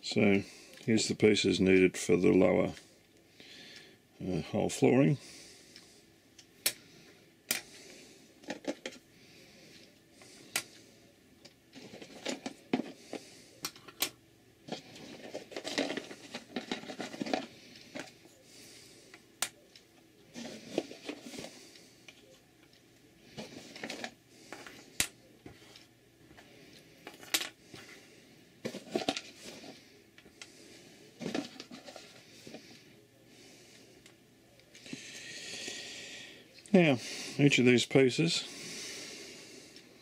So here's the pieces needed for the lower whole flooring. Now, each of these pieces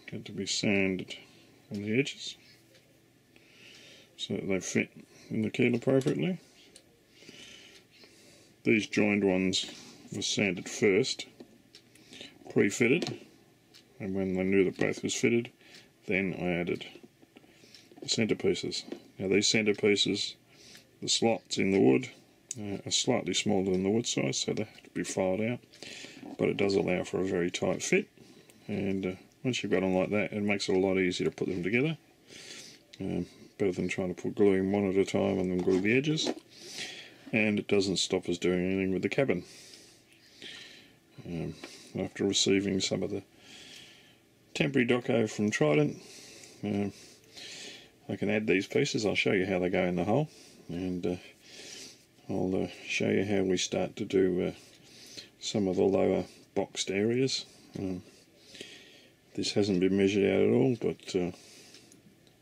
get to be sanded on the edges so that they fit in the keel appropriately. These joined ones were sanded first, pre-fitted, and when I knew that both was fitted, then I added the centre pieces. Now these centre pieces, the slots in the wood are slightly smaller than the wood size, so they have to be filed out, but it does allow for a very tight fit, and once you've got them like that, it makes it a lot easier to put them together, better than trying to put gluing one at a time and then glue the edges, and it doesn't stop us doing anything with the cabin. After receiving some of the temporary doco from Trident, I can add these pieces. I'll show you how they go in the hole, and I'll show you how we start to do some of the lower boxed areas. This hasn't been measured out at all, but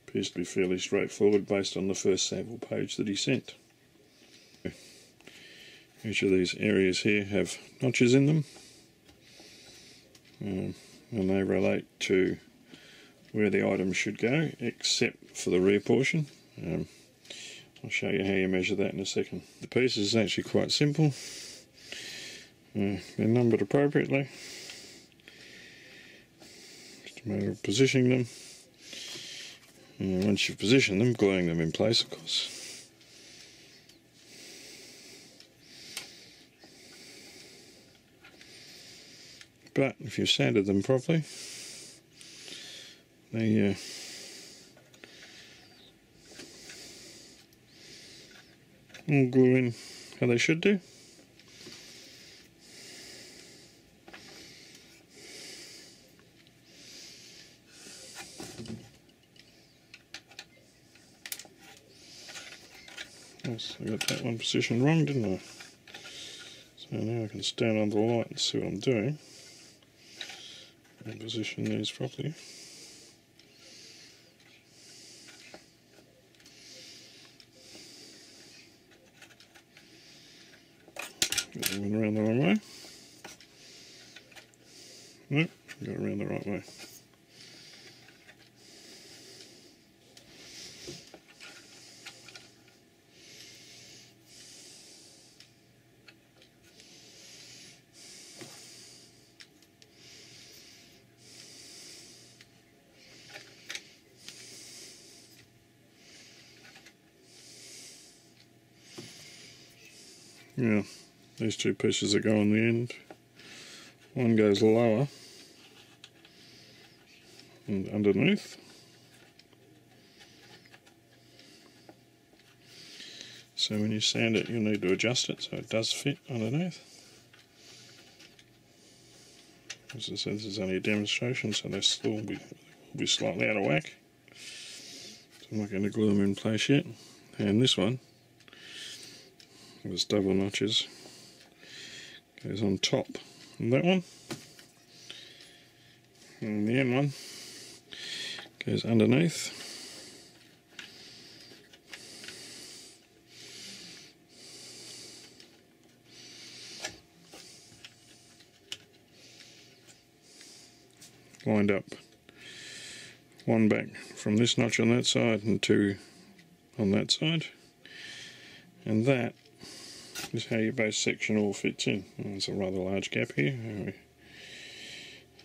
appears to be fairly straightforward based on the first sample page that he sent. Each of these areas here have notches in them, and they relate to where the items should go, except for the rear portion. I'll show you how you measure that in a second. The piece is actually quite simple. They're numbered appropriately. Just a matter of positioning them. And once you've positioned them, gluing them in place, of course. But if you've sanded them properly, they all glue in how they should do. Yes, I got that one positioned wrong, didn't I? So now I can stand under the light and see what I'm doing and position these properly. Got it went around the wrong way. Nope, got it around the right way. Yeah, these two pieces that go on the end, one goes lower and underneath. So when you sand it, you'll need to adjust it so it does fit underneath. As I said, this is only a demonstration, so they'll still be slightly out of whack. So I'm not going to glue them in place yet. And this one, there's double notches, goes on top of that one, and the end one goes underneath. Lined up, one back from this notch on that side and two on that side, and that is how your base section all fits in. There's a rather large gap here,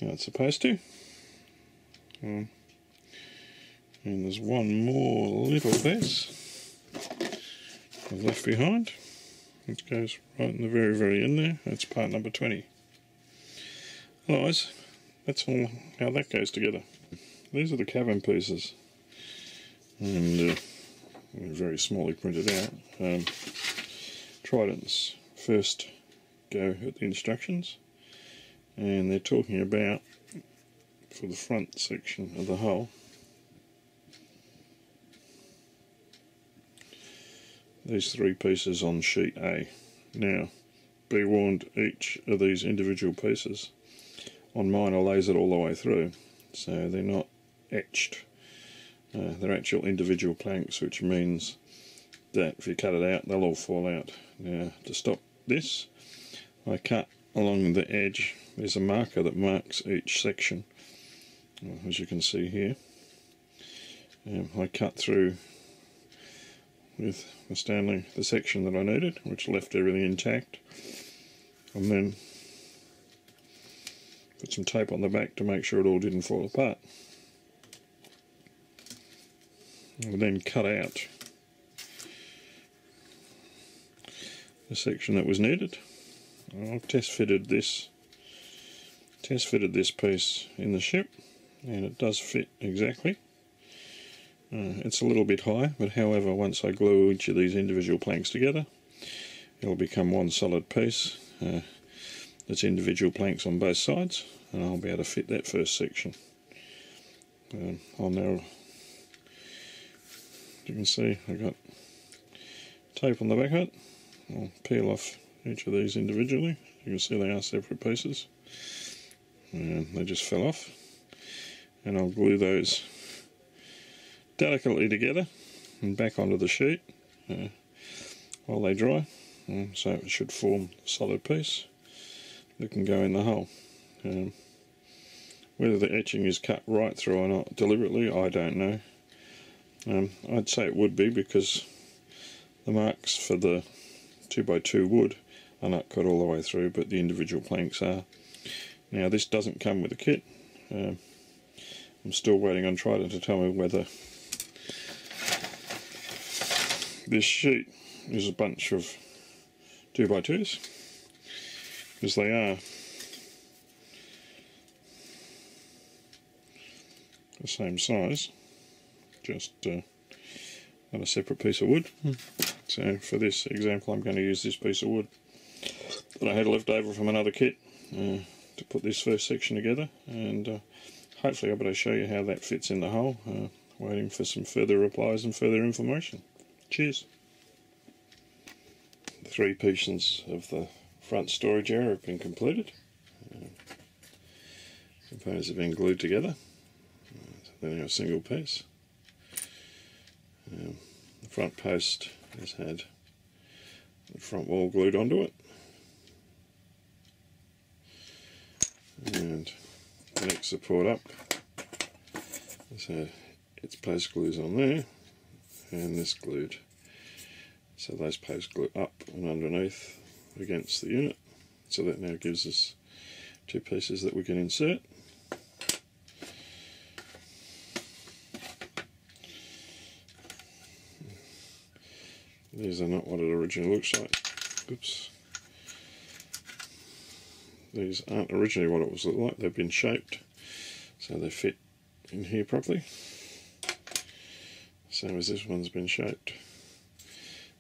how it's supposed to. And there's one more little piece I've left behind. It goes right in the very end there. That's part number 20. Otherwise, that's all how that goes together. These are the cabin pieces, and very smallly printed out. Trident's first go at the instructions, and they're talking about, for the front section of the hull, these 3 pieces on sheet A. Now, be warned, each of these individual pieces on mine are lasered all the way through, so they're not etched. They're actual individual planks, which means that if you cut it out, they'll all fall out. Now, to stop this, I cut along the edge. There's a marker that marks each section, as you can see here. I cut through with the Stanley the section that I needed, which left everything intact, and then put some tape on the back to make sure it all didn't fall apart. And then cut out the section that was needed. I've test fitted this piece in the ship, and it does fit exactly. It's a little bit high, but however, once I glue each of these individual planks together, it'll become one solid piece. That's individual planks on both sides, and I'll be able to fit that first section. I'll now, you can see I got tape on the back of it. I'll peel off each of these individually. You can see they are separate pieces, and they just fell off, and I'll glue those delicately together and back onto the sheet while they dry, so it should form a solid piece that can go in the hull. Whether the etching is cut right through or not deliberately, I don't know. I'd say it would be, because the marks for the 2x2 wood are not cut all the way through, but the individual planks are. Now, this doesn't come with a kit. I'm still waiting on Trident to tell me whether this sheet is a bunch of 2x2s, because they are the same size, just on a separate piece of wood. So for this example, I'm going to use this piece of wood that I had left over from another kit to put this first section together, and hopefully I'll be able to show you how that fits in the hull. Waiting for some further replies and further information. Cheers. The 3 pieces of the front storage area have been completed. Components have been glued together. They're now a single piece. The front post has had the front wall glued onto it, and the next support up has had its post glues on there, and this glued. So those posts glue up and underneath against the unit, so that now gives us 2 pieces that we can insert. These are not what it originally looks like. Oops. These aren't originally what it was like. They've been shaped so they fit in here properly. Same as this one's been shaped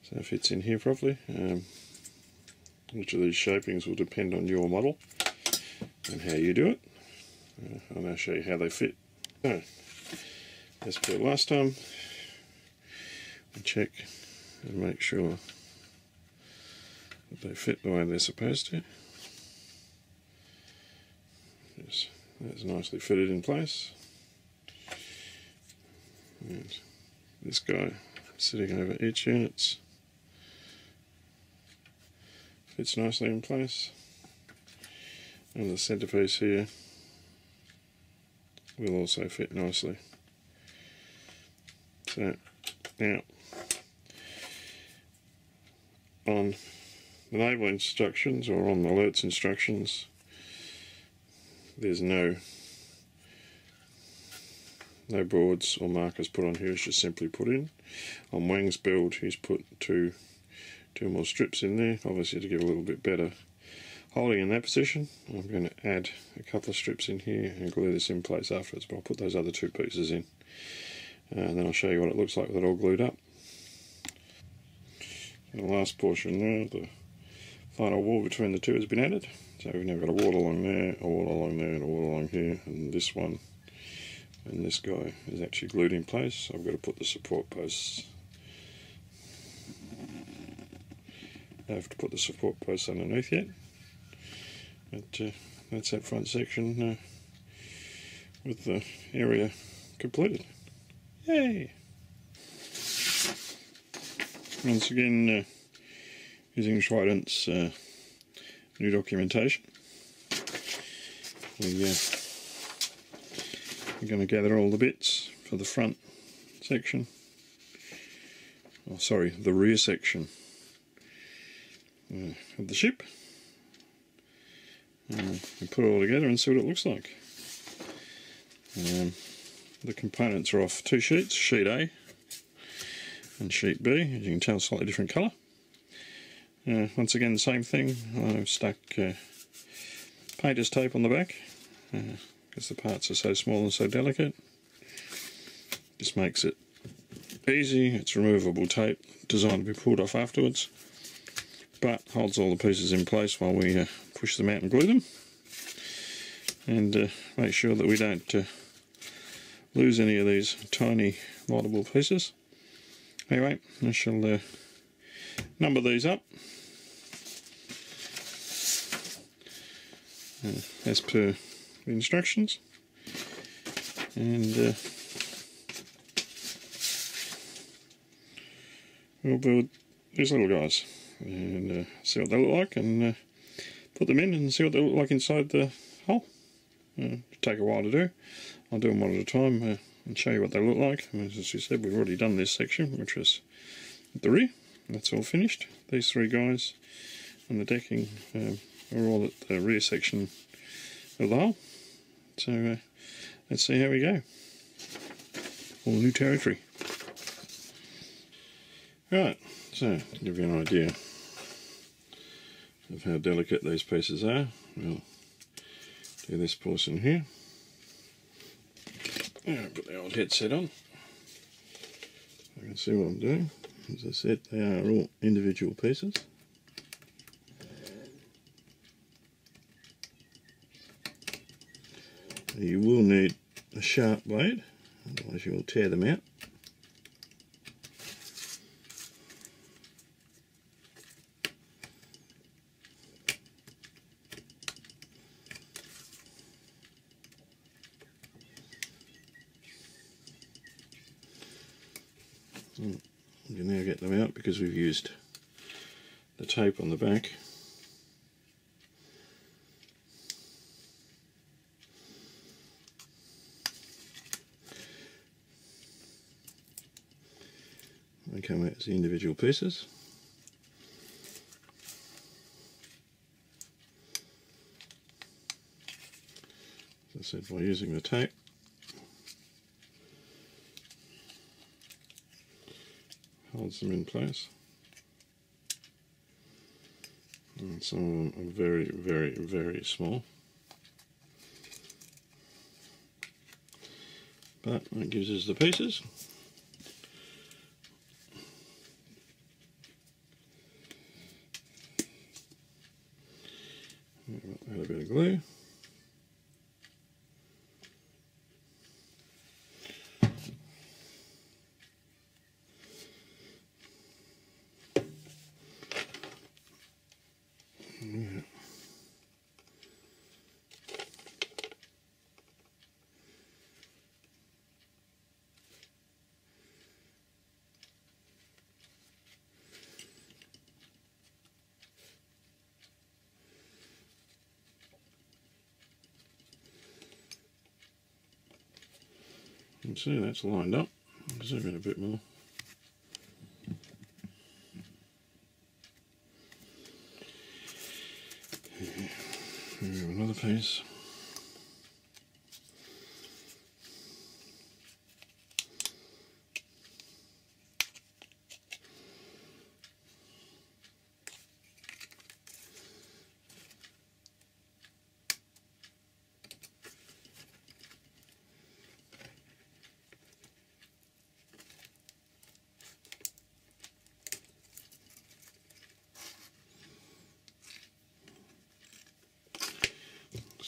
so it fits in here properly. Each of these shapings will depend on your model and how you do it. I'll now show you how they fit. So, as per last time, we check and make sure that they fit the way they're supposed to. Yes, that's nicely fitted in place. And this guy sitting over each unit fits nicely in place. And the centerpiece here will also fit nicely. So now, on the naval instructions, or on the alerts instructions, there's no boards or markers put on here. It's just simply put in. On Wang's build, he's put two more strips in there, obviously to give a little bit better holding in that position. I'm going to add a couple of strips in here and glue this in place afterwards, but I'll put those other 2 pieces in, and then I'll show you what it looks like with it all glued up. the last portion there, the final wall between the two has been added. So we've now got a wall along there, a wall along there, and a wall along here, and this one and this guy is actually glued in place. So I've got to put the support posts. I have to put the support posts underneath yet. But that's that front section with the area completed. Yay! Once again, using Trident's new documentation, we're going to gather all the bits for the front section. Oh, sorry, the rear section of the ship. And put it all together and see what it looks like. The components are off two sheets, sheet A and sheet B, as you can tell, slightly different colour. Once again, the same thing. I've stuck painter's tape on the back because the parts are so small and so delicate. This makes it easy. It's removable tape designed to be pulled off afterwards, but holds all the pieces in place while we push them out and glue them, and make sure that we don't lose any of these tiny moldable pieces. Anyway, I shall number these up as per the instructions, and we'll build these little guys and see what they look like, and put them in and see what they look like inside the hull. It'll take a while to do. I'll do them one at a time and show you what they look like. As you said, we've already done this section, which was at the rear. That's all finished. These three guys and the decking are all at the rear section of the hull. So let's see how we go. All new territory. Right, so to give you an idea of how delicate these pieces are, we'll do this portion here. I'll put the old headset on. I can see what I'm doing. As I said, they are all individual pieces. You will need a sharp blade, otherwise you will tear them out. You can now get them out because we've used the tape on the back. They come out as the individual pieces. As I said, by using the tape, holds them in place. And some of them are very, very, very small. But that gives us the pieces. Add a bit of glue. Yeah. You can see that's lined up. I'll zoom in a bit more. Here we have another piece.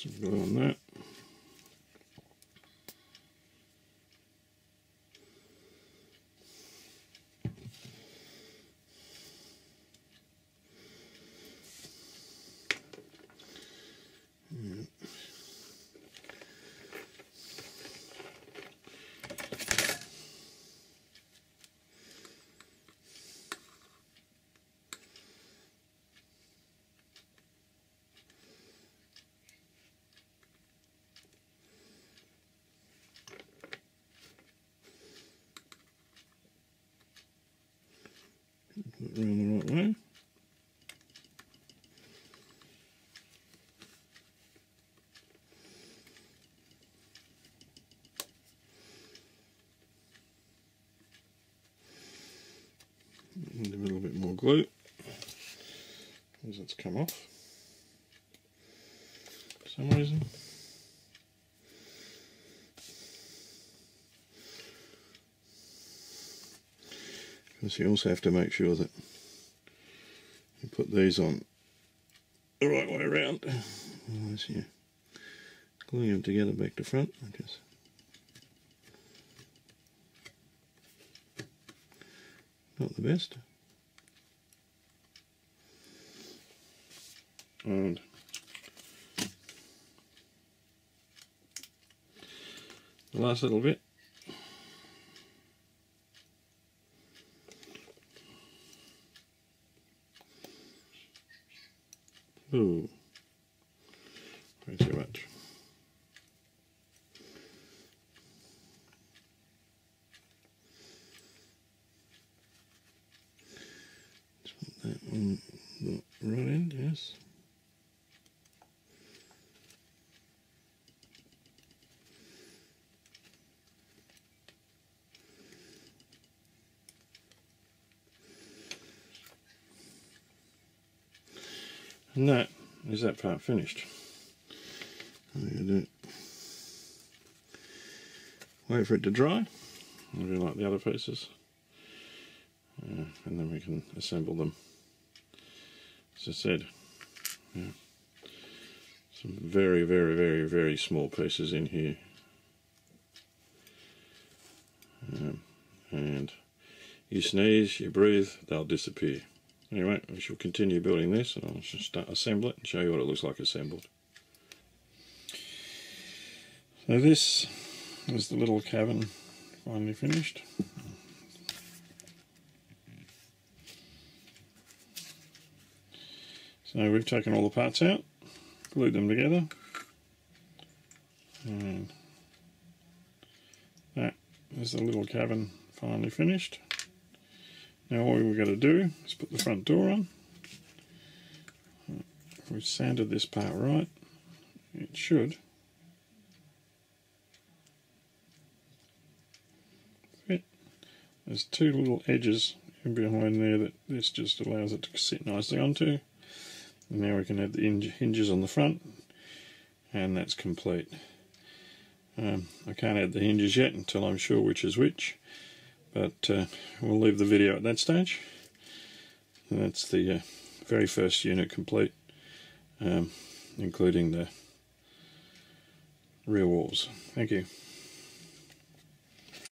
some glue on that. Put it around the right way. And a little bit more glue as it's come off for some reason. Because you also have to make sure that you put these on the right way around. Otherwise you're gluing them together back to front, which is not the best. And the last little bit. Ooh, way too much. Just put that on the right end, yes. And that is that part finished. I'm going to do it. Wait for it to dry. I'll do like the other pieces. And then we can assemble them. As I said, some very, very, very, very small pieces in here. And you sneeze, you breathe, they'll disappear. Anyway, we shall continue building this, and I'll just start assemble it and show you what it looks like assembled. So this is the little cabin finally finished. So we've taken all the parts out, glued them together, and that is the little cabin finally finished. Now all we've got to do is put the front door on. If we've sanded this part right, it should fit. There's two little edges in behind there that this just allows it to sit nicely onto. And now we can add the hinges on the front, and that's complete. I can't add the hinges yet until I'm sure which is which. But we'll leave the video at that stage. And that's the very first unit complete, including the rear walls. Thank you.